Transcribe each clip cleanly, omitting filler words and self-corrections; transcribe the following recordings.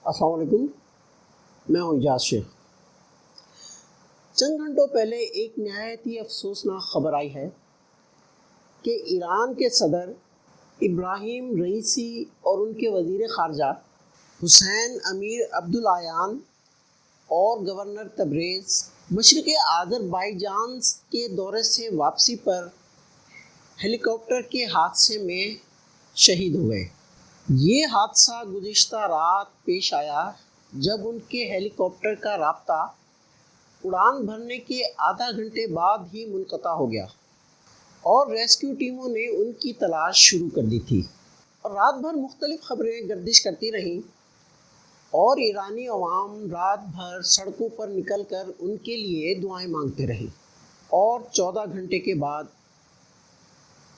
السلام علیکم، میں ہوں اجاز شیخ۔ چند گھنٹوں پہلے ایک نہایت ہی افسوسناک خبر آئی ہے کہ ایران کے صدر ابراہیم رئیسی اور ان کے وزیر خارجہ حسین امیر عبداللہیان اور گورنر تبریز مشرق آذربائیجان کے دورے سے واپسی پر ہیلی کاپٹر کے حادثے میں شہید ہو گئے۔ یہ حادثہ گزشتہ رات پیش آیا جب ان کے ہیلی کاپٹر کا رابطہ اڑان بھرنے کے آدھا گھنٹے بعد ہی منقطع ہو گیا اور ریسکیو ٹیموں نے ان کی تلاش شروع کر دی تھی۔ اور رات بھر مختلف خبریں گردش کرتی رہیں اور ایرانی عوام رات بھر سڑکوں پر نکل کر ان کے لیے دعائیں مانگتے رہے اور 14 گھنٹے کے بعد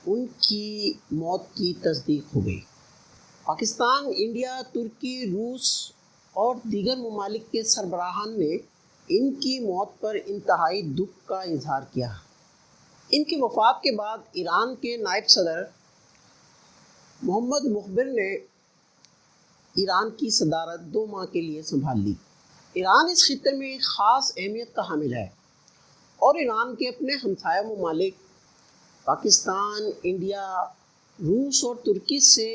ان کی موت کی تصدیق ہو گئی۔ پاکستان، انڈیا، ترکی، روس اور دیگر ممالک کے سربراہان نے ان کی موت پر انتہائی دکھ کا اظہار کیا۔ ان کی وفات کے بعد ایران کے نائب صدر محمد مخبر نے ایران کی صدارت 2 ماہ کے لیے سنبھال لی۔ ایران اس خطے میں ایک خاص اہمیت کا حامل ہے اور ایران کے اپنے ہمسایہ ممالک پاکستان، انڈیا، روس اور ترکی سے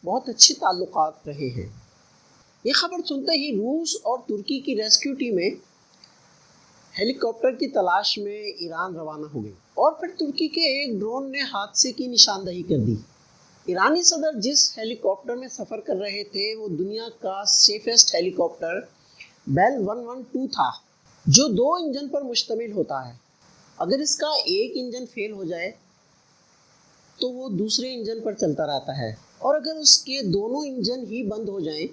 بہت اچھے تعلقات رہے ہیں۔ یہ خبر سنتے ہی روس اور ترکی کی ریسکیو ٹیمیں ہیلی کاپٹر کی تلاش میں ایران روانہ ہو گئی اور پھر ترکی کے ایک ڈرون نے حادثے کی نشاندہی کر دی۔ ایرانی صدر جس ہیلی کاپٹر میں سفر کر رہے تھے وہ دنیا کا سیفسٹ ہیلی کاپٹر بیل 112 تھا، جو 2 انجن پر مشتمل ہوتا ہے۔ اگر اس کا ایک انجن فیل ہو جائے تو وہ دوسرے انجن پر چلتا رہتا ہے، اور اگر اس کے دونوں انجن ہی بند ہو جائیں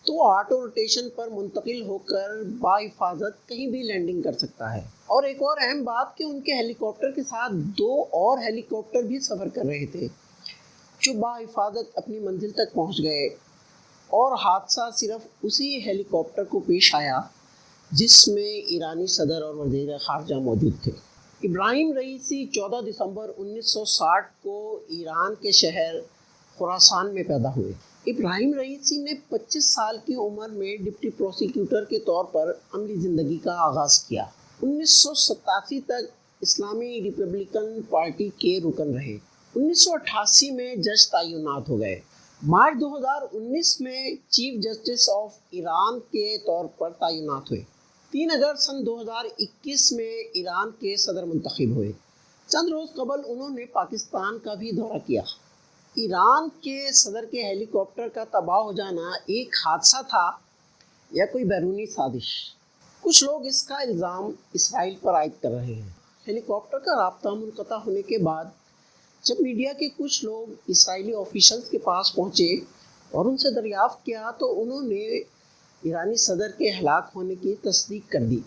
تو آٹو روٹیشن پر منتقل ہو کر بحفاظت کہیں بھی لینڈنگ کر سکتا ہے۔ اور ایک اور اہم بات کہ ان کے ہیلی کاپٹر کے ساتھ 2 اور ہیلی کاپٹر بھی سفر کر رہے تھے جو بحفاظت اپنی منزل تک پہنچ گئے، اور حادثہ صرف اسی ہیلی کاپٹر کو پیش آیا جس میں ایرانی صدر اور وزیر خارجہ موجود تھے۔ ابراہیم رئیسی 14 دسمبر 1960 کو ایران کے شہر خراسان میں پیدا ہوئے۔ ابراہیم رئیسی نے 25 سال کی عمر میں ڈپٹی پروسیکیوٹر کے طور پر عملی زندگی کا آغاز کیا۔ 1987 تک اسلامی ریپبلکن پارٹی کے رکن رہے۔ 1988 میں جج تعینات ہو گئے۔ مارچ 2019 میں چیف جسٹس آف ایران کے طور پر تعینات ہوئے۔ 3 اگست سن 2021 میں ایران کے صدر منتخب ہوئے۔ چند روز قبل انہوں نے پاکستان کا بھی دورہ کیا۔ ایران کے صدر کے ہیلی کاپٹر کا تباہ ہو جانا ایک حادثہ تھا یا کوئی بیرونی سازش؟ کچھ لوگ اس کا الزام اسرائیل پر عائد کر رہے ہیں۔ ہیلی کاپٹر کا رابطہ منقطع ہونے کے بعد جب میڈیا کے کچھ لوگ اسرائیلی آفیشلز کے پاس پہنچے اور ان سے دریافت کیا تو انہوں نے ایرانی صدر کے ہلاک ہونے کی تصدیق کر دی،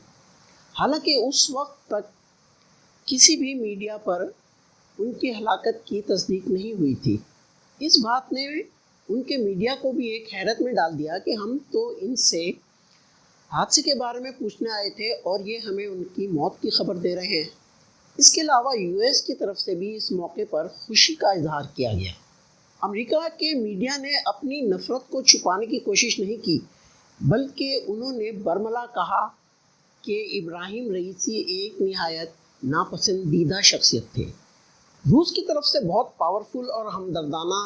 حالانکہ اس وقت تک کسی بھی میڈیا پر ان کی ہلاکت کی تصدیق نہیں ہوئی تھی۔ اس بات نے ان کے میڈیا کو بھی ایک حیرت میں ڈال دیا کہ ہم تو ان سے حادثے کے بارے میں پوچھنے آئے تھے اور یہ ہمیں ان کی موت کی خبر دے رہے ہیں۔ اس کے علاوہ US کی طرف سے بھی اس موقع پر خوشی کا اظہار کیا گیا۔ امریکہ کے میڈیا نے اپنی نفرت کو چھپانے کی کوشش نہیں کی، بلکہ انہوں نے برملا کہا کہ ابراہیم رئیسی ایک نہایت ناپسندیدہ شخصیت تھے۔ روس کی طرف سے بہت پاورفل اور ہمدردانہ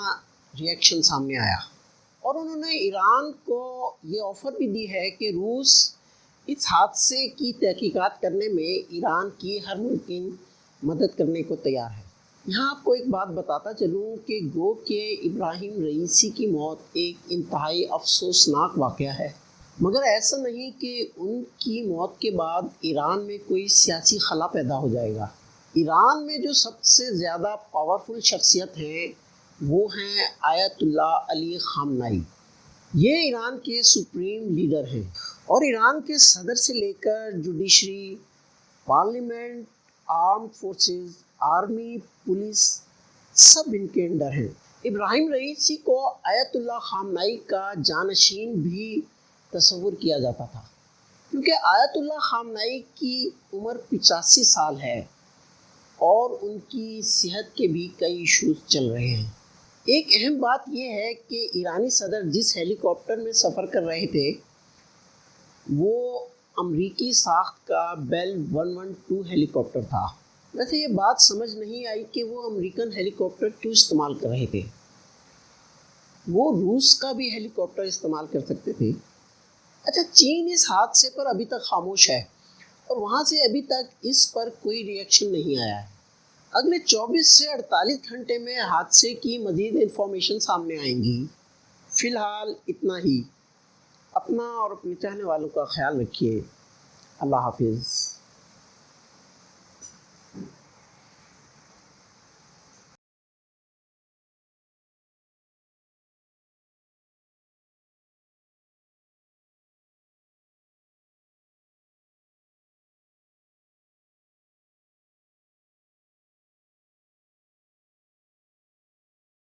ری ایکشن سامنے آیا، اور انہوں نے ایران کو یہ آفر بھی دی ہے کہ روس اس حادثے کی تحقیقات کرنے میں ایران کی ہر ممکن مدد کرنے کو تیار ہے۔ یہاں آپ کو ایک بات بتاتا چلوں کہ گو کہ ابراہیم رئیسی کی موت ایک انتہائی افسوسناک واقعہ ہے، مگر ایسا نہیں کہ ان کی موت کے بعد ایران میں کوئی سیاسی خلا پیدا ہو جائے گا۔ ایران میں جو سب سے زیادہ پاورفل شخصیت ہے وہ ہیں آیت اللہ علی خامنائی۔ یہ ایران کے سپریم لیڈر ہیں اور ایران کے صدر سے لے کر judiciary, parliament, armed forces, army, police سب ان کے انڈر ہیں۔ ابراہیم رئیسی کو آیت اللہ خامنائی کا جانشین بھی تصور کیا جاتا تھا، کیونکہ آیت اللہ خامنائی کی عمر 85 سال ہے اور ان کی صحت کے بھی کئی ایشوز چل رہے ہیں۔ ایک اہم بات یہ ہے کہ ایرانی صدر جس ہیلی کاپٹر میں سفر کر رہے تھے وہ امریکی ساخت کا بیل 112 ہیلی کاپٹر تھا۔ ویسے یہ بات سمجھ نہیں آئی کہ وہ امریکن ہیلی کاپٹر کیوں استعمال کر رہے تھے، وہ روس کا بھی ہیلی کاپٹر استعمال کر سکتے تھے۔ اچھا، چین اس حادثے پر ابھی تک خاموش ہے اور وہاں سے ابھی تک اس پر کوئی ری ایکشن نہیں آیا ہے۔ اگلے 24 سے 48 گھنٹے میں حادثے کی مزید انفارمیشن سامنے آئیں گی۔ فی الحال اتنا ہی۔ اپنا اور اپنے چاہنے والوں کا خیال رکھیے۔ اللہ حافظ۔